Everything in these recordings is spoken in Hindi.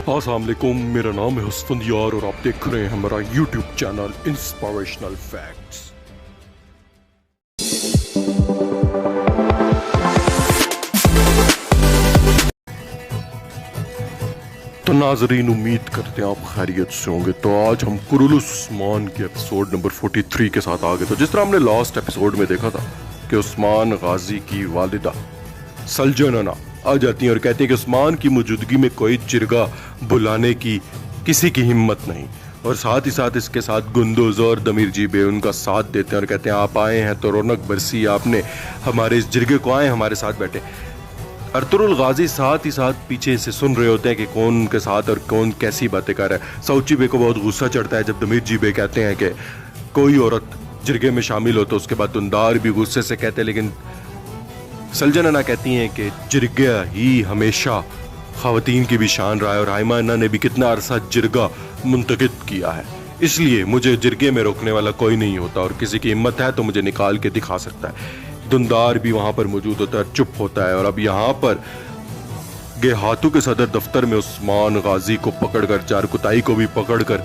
अस्सलाम वालेकुम, मेरा नाम है हुस्फुंदियार और आप देख रहे हैं हमारा यूट्यूब चैनल इंस्पिरेशनल फैक्ट्स। तो नाजरीन, उम्मीद करते हैं आप खैरियत से होंगे। तो आज हम कुरुलुस उस्मान के एपिसोड नंबर 43 के साथ आ गए। तो जिस तरह हमने लास्ट एपिसोड में देखा था कि उस्मान गाजी की वालिदा सलजनना आ जाती हैं और कहती हैं कि उस्मान की मौजूदगी में कोई जिरगा बुलाने की किसी की हिम्मत नहीं, और साथ ही साथ इसके साथ गुंदोज और दमीर जीबे उनका साथ देते हैं और कहते हैं आप आए हैं तो रौनक बरसी, आपने हमारे इस जिरगे को आए हमारे साथ बैठे। अर्तुरुल गाजी साथ ही साथ पीछे से सुन रहे होते हैं कि कौन उनके साथ और कौन कैसी बातें कर रहा है। साउची बे को बहुत गुस्सा चढ़ता है जब दमीर जीबे कहते हैं कि कोई औरत जिरगे में शामिल हो, तो उसके बाद दुंदार भी गुस्से से कहते हैं, लेकिन सलजनना कहती हैं कि जिरगा ही हमेशा ख़वातीन की भी शान रहा है और हाइमा अन्ना ने भी कितना अरसा जिरगा मुंतकिद किया है, इसलिए मुझे जिरगे में रोकने वाला कोई नहीं होता और किसी की हिम्मत है तो मुझे निकाल के दिखा सकता है। दुंदार भी वहाँ पर मौजूद होता है, चुप होता है, और अब यहाँ पर गेहातू के सदर दफ्तर में उस्मान गाजी को पकड़कर जारकुताई को भी पकड़कर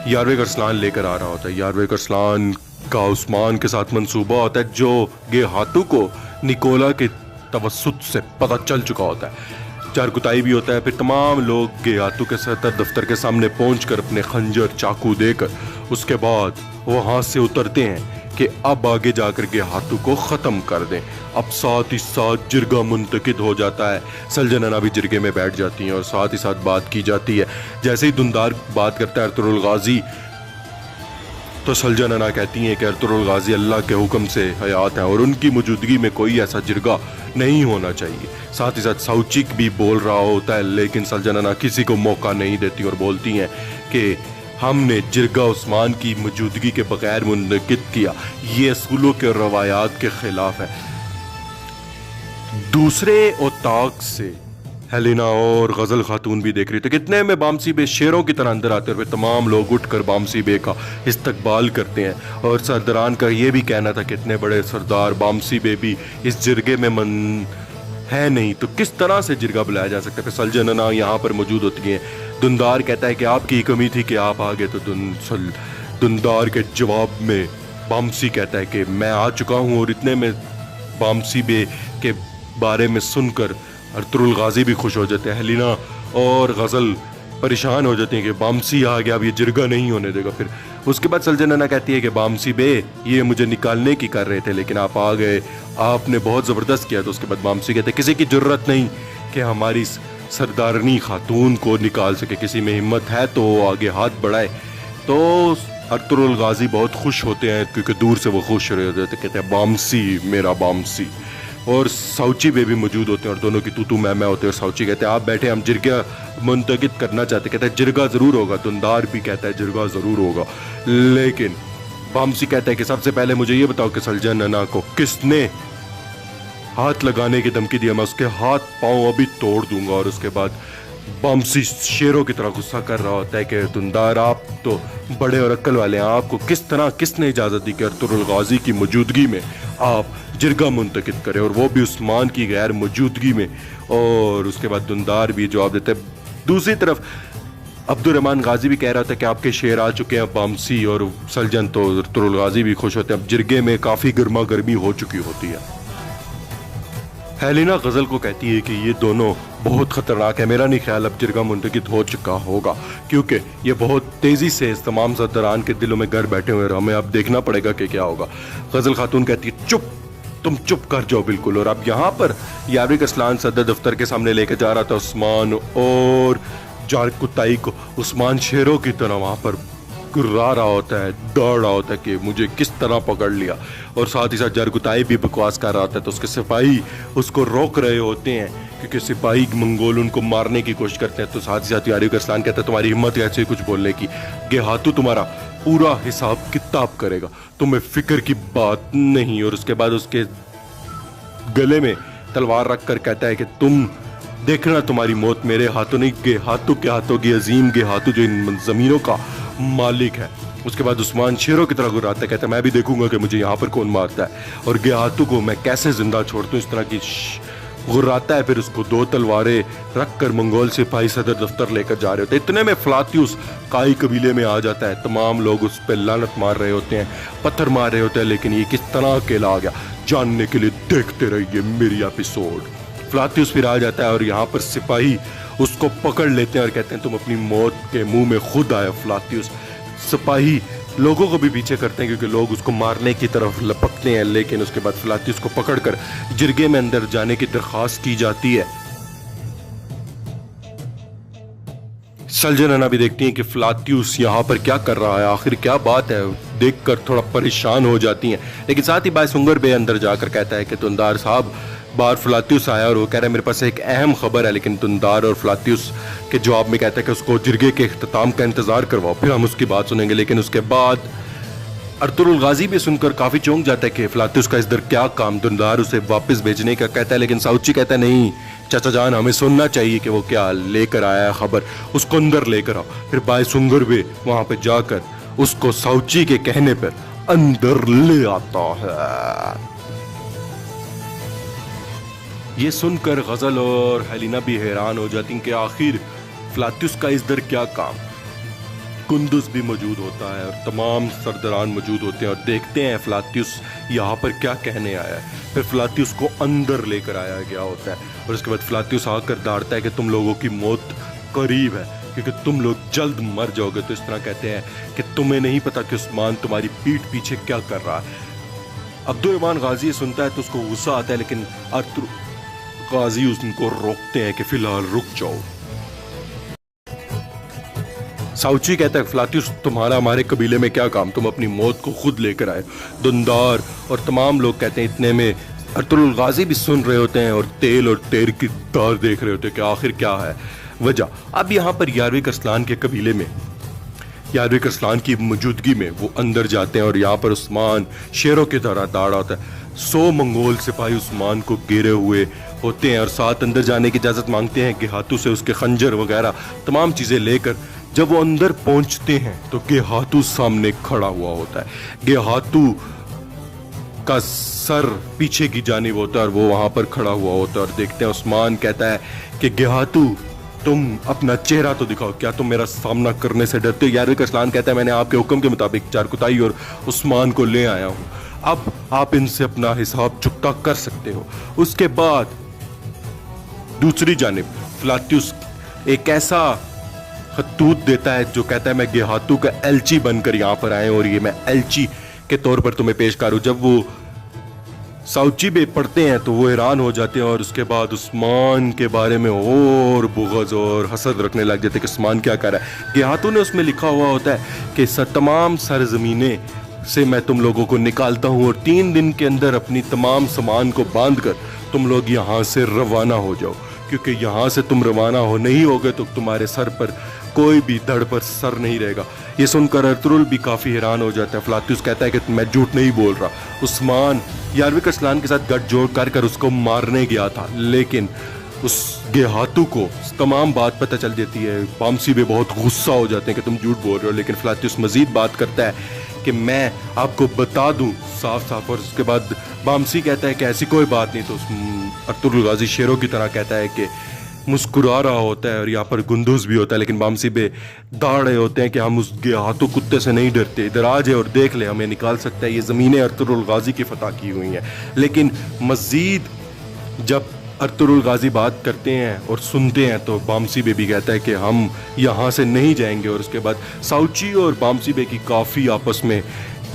यारवे करसलान लेकर आ रहा होता है। यारवे करसलान का उस्मान के साथ मंसूबा होता है जो गेहातू को निकोला के तवस्सुत से पता चल चुका होता है। जारकुताई भी होता है, फिर तमाम लोग गेहातू के सदर दफ्तर के सामने पहुंचकर अपने खंजर चाकू देकर उसके बाद वहां से उतरते हैं कि अब आगे जाकर गेहातू को ख़त्म कर दें। अब साथ ही साथ जिरगा मुंतकिद हो जाता है, सलजनना भी जिरगे में बैठ जाती हैं और साथ ही साथ बात की जाती है। जैसे ही दुंदार बात करता है अर्तुरुल गाजी, तो सलजनना कहती हैं कि अर्तुरुल गाजी अल्लाह के हुक्म से हयात हैं और उनकी मौजूदगी में कोई ऐसा जिरगा नहीं होना चाहिए। साथ ही साथ साउचिक भी बोल रहा होता है, लेकिन सलजनना किसी को मौका नहीं देती और बोलती हैं कि हमने जिरगा उस्मान की मौजूदगी के बगैर मुनक़िद किया, ये असूलों के रवायात के खिलाफ है। दूसरे ओताक से हेलिना और गजल खातून भी देख रही थी। कितने में बामसी बे शेरों की तरह अंदर आते और तमाम लोग उठकर बामसी बे का इस्तकबाल करते हैं, और सरदारान का ये भी कहना था कितने बड़े सरदार बामसी बे भी इस जिरगे में मन है नहीं, तो किस तरह से जिरगा बुलाया जा सकता है। फिर सलजनना यहाँ पर मौजूद होती हैं। दुंदार कहता है कि आपकी कमी थी कि आप आ गए, तो दुंदार के जवाब में बामसी कहता है कि मैं आ चुका हूँ, और इतने में बामसी बे के बारे में सुनकर अर्तुरुल गाजी भी खुश हो जाते हैं। हेलिना और गजल परेशान हो जाते हैं कि बामसी आ गया, अब ये जिरगा नहीं होने देगा। फिर उसके बाद सलजनना कहती है कि बामसी बे ये मुझे निकालने की कर रहे थे, लेकिन आप आ गए, आपने बहुत ज़बरदस्त किया। तो उसके बाद बामसी कहते हैं किसी की ज़रूरत नहीं कि हमारी सरदारनी खातून को निकाल सके, किसी में हिम्मत है तो आगे हाथ बढ़ाए। तो अर्तुरुल गाजी बहुत खुश होते हैं क्योंकि दूर से वो खुश रहे होते हैं, कहते हैं बामसी मेरा बामसी। और साउची बे भी मौजूद होते हैं और दोनों की तू मैं होते हैं। और साउची कहते हैं आप बैठे, हम जिरगा मुंतकिद करना चाहते। कहते हैं जिरगा ज़रूर होगा। दुंदार भी कहता है जिरगा ज़रूर होगा, लेकिन बामसी कहता है कि सबसे पहले मुझे ये बताओ कि सलजनना को किसने हाथ लगाने की धमकी दिया, मैं उसके हाथ पांव अभी तोड़ दूंगा। और उसके बाद बामसी शेरों की तरह गुस्सा कर रहा होता है कि दुंदार आप तो बड़े और अक्ल वाले हैं, आपको किसने इजाज़त दी कि अर्तुरुल गाजी की मौजूदगी में आप जिरगा मुंतकिद करें, और वो भी उस्मान की गैर मौजूदगी में। और उसके बाद दुंदार भी जवाब देता है। दूसरी तरफ अब्दुर्रहमान गाजी भी कह रहा था कि आपके शेर आ चुके हैं बामसी और सलजन, तो अर्तुरुल गाजी भी खुश होते हैं। अब जिरगे में काफ़ी गर्मा गर्मी हो चुकी होती है। हेलिना गजल को कहती है कि ये दोनों बहुत ख़तरनाक है, मेरा नहीं ख्याल अब जिरगा मुंतकिद हो चुका होगा, क्योंकि ये बहुत तेज़ी से इस तमाम सरदारान के दिलों में घर बैठे हुए, हमें अब देखना पड़ेगा कि क्या होगा। गजल खातून कहती है चुप, तुम चुप कर जाओ बिल्कुल। और अब यहाँ पर यारवे करसलान सदर दफ्तर के सामने लेकर जा रहा था उस्मान और जारकुताई को। उस्मान शेरों की तरह वहाँ पर गुर्रा रहा होता है, दौड़ रहा होता है कि मुझे किस तरह पकड़ लिया, और साथ ही साथ जारकुताई भी बकवास कर रहा होता है। तो उसके सिपाही उसको रोक रहे होते हैं क्योंकि सिपाही मंगोल उनको मारने की कोशिश करते हैं। तो साथ ही साथ यारवे करसलान कहता है तुम्हारी हिम्मत कैसे कुछ बोलने की, गेहातू तुम्हारा पूरा हिसाब किताब करेगा, तुम्हें फिक्र की बात नहीं। और उसके बाद उसके गले में तलवार रख कर कहता है कि तुम देखना तुम्हारी मौत मेरे हाथों नहीं, गेहातू के हाथों की, अजीम गेहातू जो इन ज़मीनों का मालिक है। उसके बाद उस्मान शेरों की तरह गुर्राता है, कहता है मैं भी देखूंगा कि मुझे यहाँ पर कौन मारता है और गेहातू को मैं कैसे जिंदा छोड़ता हूँ। इस तरह की गुर्राता है, फिर उसको 2 तलवारें रखकर मंगोल सिपाही सदर दफ्तर लेकर जा रहे होते हैं। इतने में फ्लातियुस काई कबीले में आ जाता है। तमाम लोग उस पर लानत मार रहे होते हैं, पत्थर मार रहे होते हैं, लेकिन ये किस तरह अकेला आ गया जानने के लिए देखते रहिए मेरी एपिसोड। फ्लातियुस फिर आ जाता है और यहाँ पर सिपाही उसको पकड़ लेते हैं और कहते हैं तुम अपनी मौत के मुंह में खुद आए फ्लातियुस। सिपाही लोगों को भी पीछे करते हैं क्योंकि लोग उसको मारने की तरफ लपकते हैं, लेकिन उसके बाद फ्लातियुस को पकड़कर जिरगे में अंदर जाने की दरख्वास्त की जाती है। सलजनना भी देखती हैं कि फ्लातियुस यहाँ पर क्या कर रहा है, आखिर क्या बात है, देखकर थोड़ा परेशान हो जाती हैं। लेकिन साथ ही बायसुंगर बे अंदर जाकर कहता है कि तुंदार साहब, बार फ्लातियुस आया और वो कह रहा है मेरे पास एक अहम खबर है। लेकिन तुंदार और फ्लातियुस के जवाब में कहता है कि उसको जिरगे के इख्तिताम का इंतजार करवाओ, फिर हम उसकी बात सुनेंगे। लेकिन उसके बाद अर्तुरुल गाजी भी सुनकर काफी चौंक जाता है कि फ्लातियुस का इधर क्या काम। तुंदार उसे वापस भेजने का कहता है, लेकिन साउची कहता है नहीं चाचा जान, हमें सुनना चाहिए कि वो क्या लेकर आया है खबर, उसको अंदर लेकर आओ। फिर बायसुंगर भी वहां पर जाकर उसको साउची के कहने पर अंदर ले आता है। ये सुनकर गजल और हेलिना भी हैरान हो जाती हैं कि आखिर फ्लातियुस का इस दर क्या काम। कुंदुस भी मौजूद होता है और तमाम सरदारान मौजूद होते हैं और देखते हैं फ्लातियुस यहाँ पर क्या कहने आया है। फिर फ्लातियुस को अंदर लेकर आया गया होता है और उसके बाद फ्लातियुस आकर डांटता है कि तुम लोगों की मौत करीब है क्योंकि तुम लोग जल्द मर जाओगे। तो इस तरह कहते हैं कि तुम्हें नहीं पता कि उस्मान तुम्हारी पीठ पीछे क्या कर रहा है। अब्दुर्रहमान गाजी सुनता है तो उसको गुस्सा आता है, लेकिन गाजी उनको रोकते हैं कि फिलहाल रुक जाओ। साउची कहता है फ्लातियुस तुम्हारा हमारे कबीले में क्या काम, तुम अपनी मौत को खुद लेकर आए। दुंदार और तमाम लोग कहते हैं। इतने में अर्तुरुल गाजी भी सुन रहे होते हैं और तेल और तेर की तार देख रहे होते हैं कि आखिर क्या है वजह। अब यहाँ पर यारविक अरसलान के कबीले में यारविक अरसलान की मौजूदगी में वो अंदर जाते हैं और यहाँ पर उस्मान शेरों की तरह दाड़ आता है। 100 मंगोल सिपाही उस्मान को घेरे हुए होते हैं और साथ अंदर जाने की इजाजत मांगते हैं। गेहातू से उसके खंजर वगैरह तमाम चीजें लेकर जब वो अंदर पहुंचते हैं तो गेहातू सामने खड़ा हुआ होता है। गेहातू का सर पीछे की जानिब होता है और वो वहां पर खड़ा हुआ होता है और देखते हैं। उस्मान कहता है कि गेहातू तुम अपना चेहरा तो दिखाओ, क्या तुम मेरा सामना करने से डरते हो? यारविक अरसलान कहता है मैंने आपके हुक्म के मुताबिक चारकुताई और उस्मान को ले आया हूं, अब आप इनसे अपना हिसाब चुकता कर सकते हो। उसके बाद दूसरी जानिब फ्लातियुस एक ऐसा खतूत देता है जो कहता है मैं गेहातू का एलची बनकर यहाँ पर आए और ये मैं एलची के तौर पर तुम्हें पेश करूं। जब वो साउची बे पढ़ते हैं तो वो हैरान हो जाते हैं और उसके बाद उस्मान के बारे में और बुग़्ज़ और हसद रखने लग जाते हैं कि उस्मान क्या कर रहा है। गेहातू ने उसमें लिखा हुआ होता है कि तमाम सरजमीनें से मैं तुम लोगों को निकालता हूँ और 3 दिन के अंदर अपनी तमाम सामान को बांध कर तुम लोग यहाँ से रवाना हो जाओ, क्योंकि यहाँ से तुम रवाना हो नहीं होगे तो तुम्हारे सर पर कोई भी धड़ पर सर नहीं रहेगा। ये सुनकर अर्तुरुल भी काफ़ी हैरान हो जाता है। फ्लातियुस कहता है कि मैं झूठ नहीं बोल रहा। उस्मान यारविक अरसलान के साथ गठजोड़ कर उसको मारने गया था, लेकिन उस गेहातू को तमाम बात पता चल जाती है। बामसी भी बहुत गुस्सा हो जाते हैं कि तुम झूठ बोल रहे हो, लेकिन फ्लातियुस मजीद बात करता है कि मैं आपको बता दूं साफ साफ। और उसके बाद बामसी कहता है कि ऐसी कोई बात नहीं। तो अर्तुरुल गाजी शेरों की तरह कहता है कि मुस्कुरा रहा होता है और यहाँ पर गुंदुस भी होता है, लेकिन बामसी बे दाड़ रहे होते हैं कि हम उस गेहातू कुत्ते से नहीं डरते, इधर आ जाए और देख ले, हमें निकाल सकता है। ये ज़मीनें अर्तुरुल गाजी की फतह की हुई हैं। लेकिन मज़ीद जब अर्तुरुल गाजी बात करते हैं और सुनते हैं तो बामसी बे भी कहता है कि हम यहाँ से नहीं जाएंगे। और उसके बाद साउची और बामसी बे की काफ़ी आपस में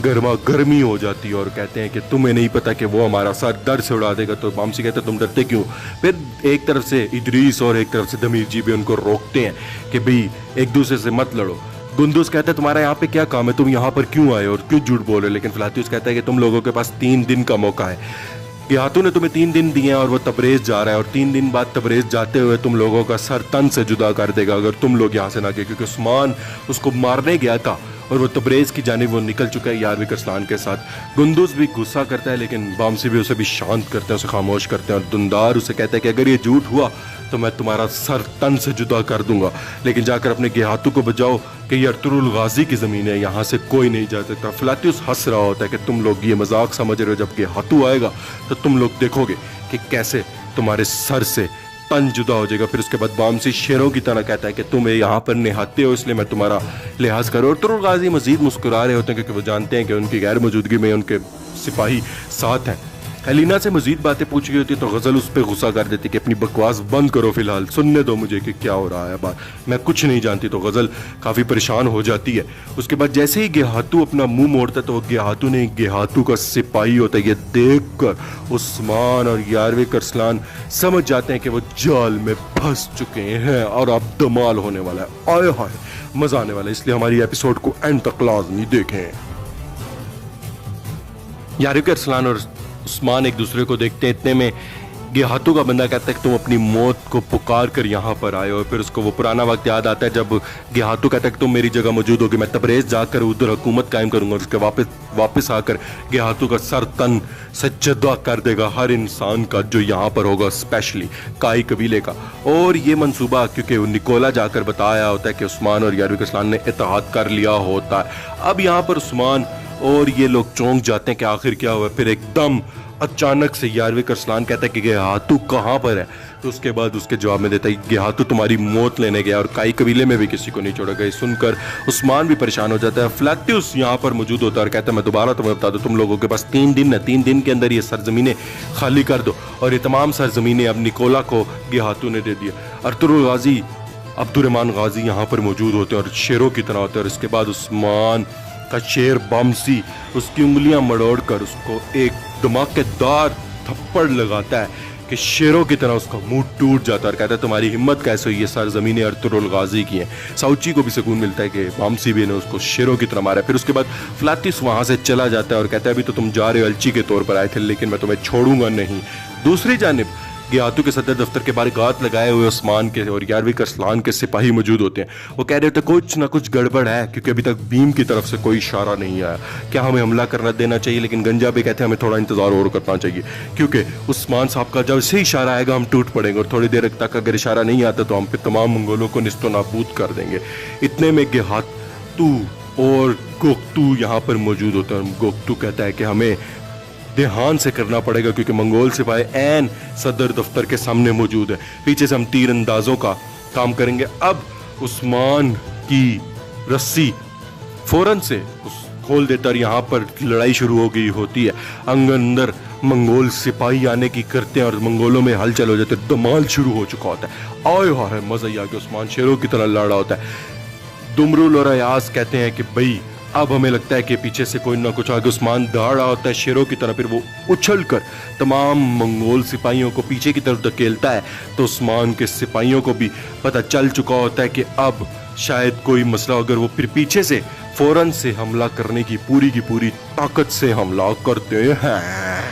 गर्मा गर्मी हो जाती है और कहते हैं कि तुम्हें नहीं पता कि वो हमारा सर दर से उड़ा देगा। तो बामसी कहते हैं तुम डरते क्यों? फिर एक तरफ से इदरीस और एक तरफ से दमीर जी भी उनको रोकते हैं कि भाई एक दूसरे से मत लड़ो। गुंदुस कहता है तुम्हारा यहाँ पे क्या काम है, तुम यहाँ पर क्यों आए और क्यों झूठ बोल रहे हो? लेकिन फ्लातियुस कहता है कि तुम लोगों के पास 3 दिन का मौका है। गेहातू ने तुम्हें 3 दिन दिए हैं और वो तबरेज जा रहा है और 3 दिन बाद तबरेज जाते हुए तुम लोगों का सर तन से जुदा कर देगा अगर तुम लोग यहाँ से ना गए, क्योंकि उस्मान उसको मारने गया था और वो तबरेज की जानिब वो निकल चुका है यारविक अरसलान के साथ। गुंदुस भी गुस्सा करता है, लेकिन बामसी भी उसे भी शांत करते हैं, उसे खामोश करते हैं। और दुंदार उसे कहता है कि अगर ये झूठ हुआ तो मैं तुम्हारा सर तन से जुदा कर दूंगा, लेकिन जाकर अपने गेहातू को बचाओ कि ये अर्तुरुल गाजी की ज़मीन है, यहाँ से कोई नहीं जा सकता। फ्लातियुस हंस रहा होता है कि तुम लोग ये मजाक समझ रहे हो, जब गेहातू आएगा तो तुम लोग देखोगे कि कैसे तुम्हारे सर से तन जुदा हो जाएगा। फिर उसके बाद बामसी शेरों की तरह कहता है कि तुम यहाँ पर नहाते हो इसलिए मैं तुम्हारा लिहाज करूँ। और तुरुल गाजी मजीद मुस्कुरा रहे होते हैं क्योंकि वो जानते हैं कि उनकी गैर मौजूदगी में उनके सिपाही साथ हैं। हेलिना से मजीद बातें पूछ रही होती तो गज़ल उस पर गुस्सा कर देती कि अपनी बकवास बंद करो, फिलहाल सुनने दो मुझे कि क्या हो रहा है बात, मैं कुछ नहीं जानती। तो गज़ल काफ़ी परेशान हो जाती है। उसके बाद जैसे ही गेहातू अपना मुंह मोड़ता है तो गेहातू नहीं, गेहातू का सिपाही होता है। ये देख कर उस्मान और यारवे करसलान समझ जाते हैं कि वो जाल में फंस चुके हैं और अब धमाल होने वाला है। आए हाय मज़ा आने वाला है, इसलिए हमारी एपिसोड को एंड तक लाज़मी देखें। यारवे करसलान और उस्मान एक दूसरे को देखते हैं। इतने में गेहातू का बंदा कहता है कि तुम अपनी मौत को पुकार कर यहाँ पर आए हो। फिर उसको वो पुराना वक्त याद आता है जब गेहातू कहता है कि तुम मेरी जगह मौजूद होगी, मैं तबरेज जाकर उधर हुकूमत कायम करूंगा। उसके वापस आकर गेहातू का सर तन सज्जदा कर देगा हर इंसान का जो यहाँ पर होगा, स्पेशली काई कबीले का। और ये मंसूबा क्योंकि निकोला जाकर बताया होता है कि उस्मान और यारवे करसलान ने इत्तेहाद कर लिया होता है। अब यहाँ पर उस्मान और ये लोग चौंक जाते हैं कि आखिर क्या हुआ। फिर एकदम अचानक से यारवे करसलान कहता है कि गेहातू कहाँ पर है। तो उसके बाद उसके जवाब में देता है गेहातू तुम्हारी मौत लेने गया और काई कबीले में भी किसी को नहीं छोड़ा गया। सुनकर उस्मान भी परेशान हो जाता है। फ्लैक्टियस यहाँ पर मौजूद होता है और कहता है मैं दोबारा तुम्हें बता दूं, तुम लोगों के पास 3 दिन है, 3 दिन के अंदर ये सरजमीनें खाली कर दो। और ये तमाम सरजमीनें अब निकोला को गेहातू ने दे दिया। अर्तुरुल गाजी अब्दुर्रहमान गाजी यहाँ पर मौजूद होते हैं और शेरों की तरह होते हैं। और इसके बाद उस्मान का शेर बामसी उसकी उंगलियां मड़ोड़कर उसको एक धमाकेदार थप्पड़ लगाता है कि शेरों की तरह उसका मुंह टूट जाता है और कहता है तुम्हारी हिम्मत कैसे हुई, ये सरजमीनें अर्तुरुल गाजी की हैं। साउची को भी सुकून मिलता है कि बामसी भी ने उसको शेरों की तरह मारा। फिर उसके बाद फ्लातिस वहां से चला जाता है और कहता है अभी तो तुम जा रहे हो अलची के तौर पर आए थे, लेकिन मैं तुम्हें छोड़ूंगा नहीं। दूसरी जानिब गेहातू के सदर दफ्तर के बाहर गात लगाए हुए उस्मान के और यारवे करसलान के सिपाही मौजूद होते हैं। वो कह रहे होते कुछ ना कुछ गड़बड़ है क्योंकि अभी तक भीम की तरफ से कोई इशारा नहीं आया, क्या हमें हमला करना देना चाहिए। लेकिन गंजा भी कहते हैं हमें थोड़ा इंतजार और करना चाहिए क्योंकि उस्मान साहब का जब से इशारा आएगा हम टूट पड़ेंगे और थोड़ी देर तक अगर इशारा नहीं आता तो हम फिर तमाम मंगोलों को निस्तो नाबूद कर देंगे। इतने में गेहातू और गोक्तू यहाँ पर मौजूद होते हैं। गोक्तू कहता है कि हमें ध्यान से करना पड़ेगा क्योंकि मंगोल सिपाही ऐन सदर दफ्तर के सामने मौजूद है। पीछे से हम तीर अंदाजों का काम करेंगे। अब उस्मान की रस्सी फौरन से खोल देता और यहाँ पर लड़ाई शुरू हो गई होती है। अंदर मंगोल सिपाही आने की करते हैं और मंगोलों में हलचल हो जाती है, धमाल शुरू हो चुका होता है। आए हाय मजा ही आ गया, उस्मान शेरों की तरह लड़ रहा होता है। दुमरुल और अयाज कहते हैं कि भाई अब हमें लगता है कि पीछे से कोई ना कुछ आगे उस्मान दौड़ रहा होता है शेरों की तरह। फिर वो उछलकर तमाम मंगोल सिपाहियों को पीछे की तरफ धकेलता है। तो उस्मान के सिपाहियों को भी पता चल चुका होता है कि अब शायद कोई मसला, अगर वो फिर पीछे से फौरन से हमला करने की पूरी ताकत से हमला करते हैं।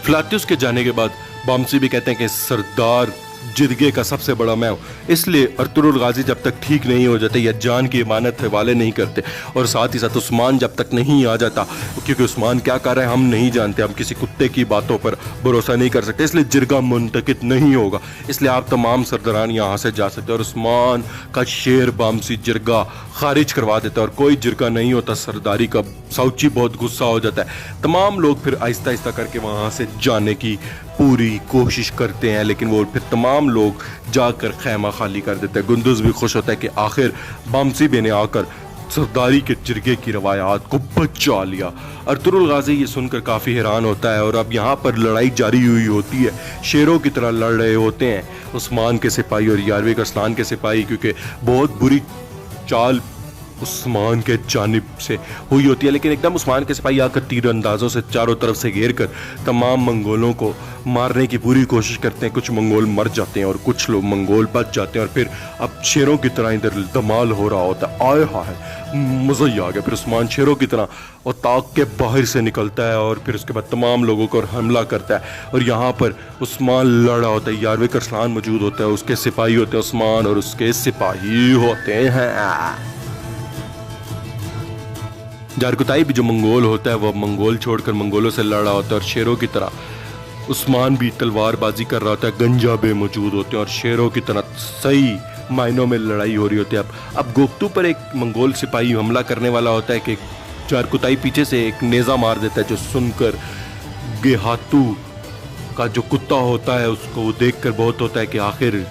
फ्लातियस के जाने के बाद बामसी भी कहते हैं कि सरदार जिरगे का सबसे बड़ा मैं हूँ, इसलिए अर्तुरुल गाजी जब तक ठीक नहीं हो जाते या जान की इमानत हवाले नहीं करते और साथ ही साथ उस्मान जब तक नहीं आ जाता, क्योंकि उस्मान क्या कर रहा है हम नहीं जानते, हम किसी कुत्ते की बातों पर भरोसा नहीं कर सकते, इसलिए जिरगा मुंतकिद नहीं होगा। इसलिए आप तमाम सरदारान यहाँ से जा सकते हैं। और उस्मान का शेर बामसी जिरगा खारिज करवा देता है और कोई जिरगा नहीं होता सरदारी का। साउची बहुत गुस्सा हो जाता है। तमाम लोग फिर आहिस्ता आहिस्ता करके वहाँ से जाने की पूरी कोशिश करते हैं, लेकिन वो फिर तमाम लोग जाकर खैमा खाली कर देते हैं। गुंदुज भी खुश होता है कि आखिर बामसी बे ने आकर सरदारी के जिरगे की रवायात को बचा लिया। अर्तुरुल गाजी ये सुनकर काफ़ी हैरान होता है और अब यहाँ पर लड़ाई जारी हुई होती है। शेरों की तरह लड़ रहे होते हैं उस्मान के सिपाही और यारवे करसलान के सिपाही, क्योंकि बहुत बुरी चाल उस्मान के जानिब से हुई होती है। लेकिन एकदम उस्मान के सिपाही आकर तीर अंदाजों से चारों तरफ से घेर कर तमाम मंगोलों को मारने की पूरी कोशिश करते हैं। कुछ मंगोल मर जाते हैं और कुछ लोग मंगोल बच जाते हैं और फिर अब शेरों की तरह इधर धमाल हो रहा होता है। आए हाय मज़ा ही आ गया। फिर उस्मान शेरों की तरह और ताक के बाहर से निकलता है और फिर उसके बाद तमाम लोगों को हमला करता है। और यहाँ पर उस्मान लड़ा होता है, यारवे करसलान मौजूद होता है, उसके सिपाही होते हैं, उस्मान और उसके सिपाही होते हैं। जारकुताई भी जो मंगोल होता है वो मंगोल छोड़कर मंगोलों से लड़ रहा होता है और शेरों की तरह उस्मान भी तलवारबाजी कर रहा होता है। गंजा बे मौजूद होते हैं और शेरों की तरह सही मायनों में लड़ाई हो रही होती है। अब गोक्तू पर एक मंगोल सिपाही हमला करने वाला होता है कि जारकुताई पीछे से एक नेज़ा मार देता है, जो सुनकर गेहातू का जो कुत्ता होता है उसको देखकर बहुत होता है कि आखिर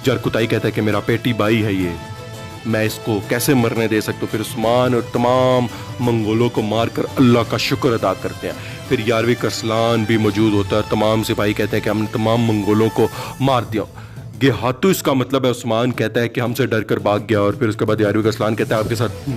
जरकुताई कहता है कि मेरा पेटी भाई है ये, मैं इसको कैसे मरने दे सकता हूँ। फिर उस्मान और तमाम मंगोलों को मारकर अल्लाह का शुक्र अदा करते हैं। फिर यारविक अरसलान भी मौजूद होता है। तमाम सिपाही कहते हैं कि हमने तमाम मंगोलों को मार दिया। गेहातू इसका मतलब है उस्मान कहता है कि हमसे डर कर भाग गया। और फिर उसके बाद यारविक अरसलान कहता है आपके साथ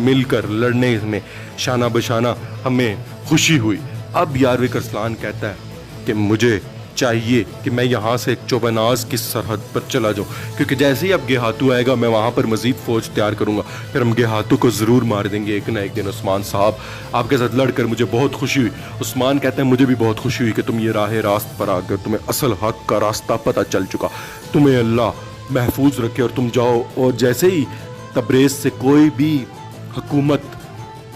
मिलकर लड़ने में शाना बशाना हमें खुशी हुई। अब यारविक अरसलान कहता है कि मुझे चाहिए कि मैं यहाँ से चौबनाज की सरहद पर चला जाऊँ, क्योंकि जैसे ही अब गेहातू आएगा मैं वहाँ पर मजीद फ़ौज तैयार करूँगा, फिर हम गेहातू को ज़रूर मार देंगे एक ना एक दिन। उस्मान साहब आपके साथ लड़कर मुझे बहुत खुशी हुई। उस्मान कहते हैं मुझे भी बहुत खुशी हुई कि तुम ये राह रास्त पर आ गए, तुम्हें असल हक का रास्ता पता चल चुका, तुम्हें अल्लाह महफूज रखे और तुम जाओ। और जैसे ही तबरेज़ से कोई भी हुकूमत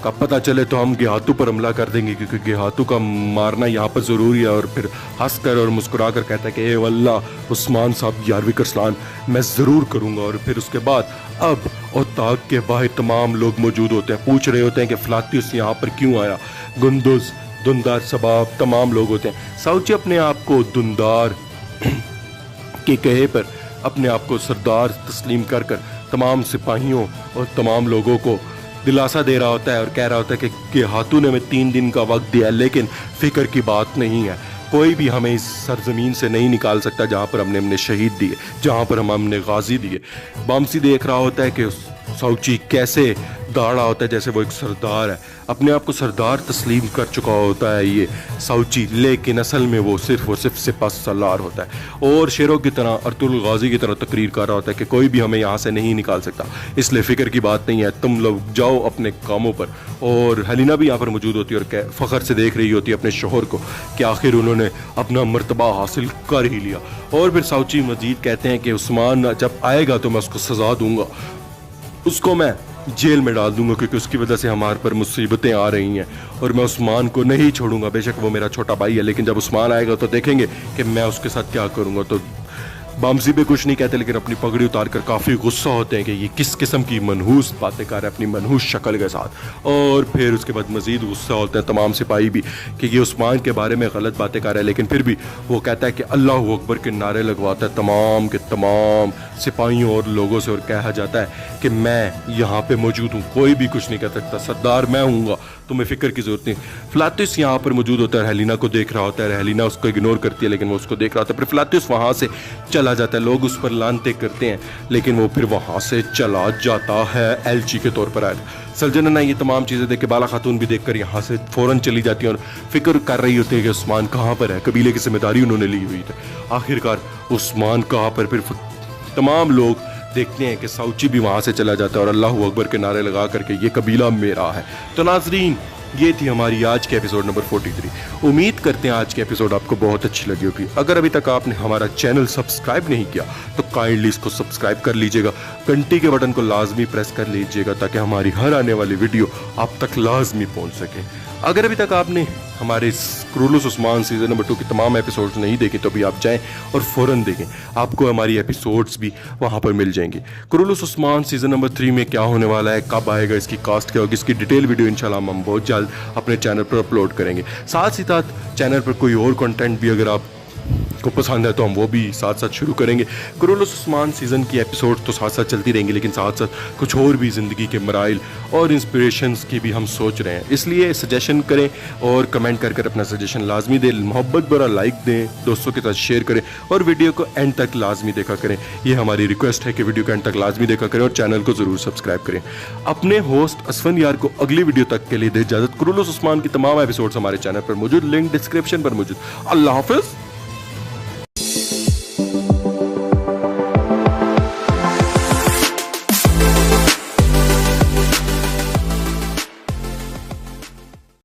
का पता चले तो हम गेहातू पर हमला कर देंगे, क्योंकि गेहातू का मारना यहाँ पर ज़रूरी है। और फिर हंस कर और मुस्कुरा कर कहता है कि ए वल्लाह उस्मान साहब यारविक अरसलान मैं ज़रूर करूँगा। और फिर उसके बाद अब और ताक के बाहर तमाम लोग मौजूद होते हैं, पूछ रहे होते हैं कि फ्लातियुस यहाँ पर क्यों आया। गुंदुज, दुंदार सबाब तमाम लोग होते हैं। साउची अपने आप को दुंदार के कहे पर अपने आप को सरदार तस्लीम कर कर तमाम सिपाहियों और तमाम लोगों को दिलासा दे रहा होता है और कह रहा होता है कि गेहातू ने हमें 3 दिन का वक्त दिया, लेकिन फिक्र की बात नहीं है, कोई भी हमें इस सरजमीन से नहीं निकाल सकता जहाँ पर हमने शहीद दिए, जहाँ पर हमने गाजी दिए। बामसी देख रहा होता है कि साउची कैसे दौड़ा होता है जैसे वो एक सरदार है, अपने आप को सरदार तस्लीम कर चुका होता है ये साउची, लेकिन असल में वो सिर्फ सिपा सलार होता है और शेरों की तरह अर्तुल गाजी की तरह तकरीर कर रहा होता है कि कोई भी हमें यहाँ से नहीं निकाल सकता, इसलिए फ़िक्र की बात नहीं है, तुम लोग जाओ अपने कामों पर। और हेलिना भी यहाँ पर मौजूद होती है और फ़ख्र से देख रही होती है अपने शोहर को कि आखिर उन्होंने अपना मर्तबा हासिल कर ही लिया। और फिर साउची मजीद कहते हैं कि उस्मान जब आएगा तो मैं उसको सज़ा दूंगा, उसको मैं जेल में डाल दूंगा, क्योंकि उसकी वजह से हमारे पर मुसीबतें आ रही हैं और मैं उस्मान को नहीं छोड़ूंगा। बेशक वो मेरा छोटा भाई है, लेकिन जब उस्मान आएगा तो देखेंगे कि मैं उसके साथ क्या करूंगा। तो बामसी भी कुछ नहीं कहते, लेकिन अपनी पगड़ी उतार कर काफ़ी गुस्सा होते हैं कि ये किस किस्म की मनहूस बातें कर रहे हैं अपनी मनहूस शक्ल के साथ। और फिर उसके बाद मज़ीद गुस्सा होते हैं तमाम सिपाही भी कि ये उस्मान के बारे में गलत बातें कर रहा है, लेकिन फिर भी वो कहता है कि अल्लाह अकबर के नारे लगवाता है तमाम के तमाम सिपाहियों और लोगों से और कहा जाता है कि मैं यहाँ पे मौजूद हूँ, कोई भी कुछ नहीं कर सकता, सरदार मैं हूँगा, तुम्हें फ़िक्र की ज़रूरत नहीं। फ्लातियुस यहाँ पर मौजूद होता है, हेलिना को देख रहा होता है, हेलिना उसको इग्नोर करती है लेकिन वो उसको देख रहा होता है। फिर फ्लातियुस वहाँ से चला जाता है, लोग उस पर लानते करते हैं, लेकिन वो फिर वहाँ से चला जाता है एलची के तौर पर आएगा। सलजनना ये तमाम चीज़ें देख के बाला खातून भी देखकर यहाँ से फ़ौरन चली जाती है और फिक्र कर रही होती है कि उस्मान कहाँ पर है, कबीले की जिम्मेदारी उन्होंने ली हुई थी, आखिरकार उस्मान कहाँ पर। फिर तमाम लोग देखते हैं कि साउची भी वहाँ से चला जाता है और अल्लाह अकबर के नारे लगा करके ये कबीला मेरा है। तो नाजरीन ये थी हमारी आज के एपिसोड नंबर 43। उम्मीद करते हैं आज के एपिसोड आपको बहुत अच्छी लगी होगी। अगर अभी तक आपने हमारा चैनल सब्सक्राइब नहीं किया तो काइंडली इसको सब्सक्राइब कर लीजिएगा, घंटी के बटन को लाजमी प्रेस कर लीजिएगा ताकि हमारी हर आने वाली वीडियो आप तक लाजमी पहुंच सके। अगर अभी तक आपने हमारे कुरुलुस उस्मान सीज़न नंबर 2 की तमाम एपिसोड्स नहीं देखे तो भी आप जाएं और फ़ौरन देखें, आपको हमारी एपिसोड्स भी वहां पर मिल जाएंगे। कुरुलुस उस्मान सीज़न नंबर 3 में क्या होने वाला है, कब आएगा, इसकी कास्ट क्या होगी, इसकी डिटेल वीडियो इंशाल्लाह हम बहुत जल्द अपने चैनल पर अपलोड करेंगे। साथ ही साथ चैनल पर कोई और कंटेंट भी अगर आप को पसंद है तो हम वो भी साथ साथ शुरू करेंगे। कुरुलुस उस्मान सीज़न की एपिसोड तो साथ साथ चलती रहेंगी, लेकिन साथ साथ कुछ और भी ज़िंदगी के मराइल और इंस्पिरेशंस की भी हम सोच रहे हैं, इसलिए सजेशन करें और कमेंट कर कर अपना सजेशन लाजमी दें, मोहब्बत भरा लाइक दें, दोस्तों के साथ शेयर करें और वीडियो को एंड तक लाजमी देखा करें। ये हमारी रिक्वेस्ट है कि वीडियो को एंड तक लाजमी देखा करें और चैनल को ज़रूर सब्सक्राइब करें। अपने होस्ट असफन यार को अगली वीडियो तक के लिए दे इजाज़त। कुरुलुस उस्मान की तमाम एपिसोड्स हमारे चैनल पर मौजूद, लिंक डिस्क्रिप्शन पर मौजूद। अल्लाह हाफिज़।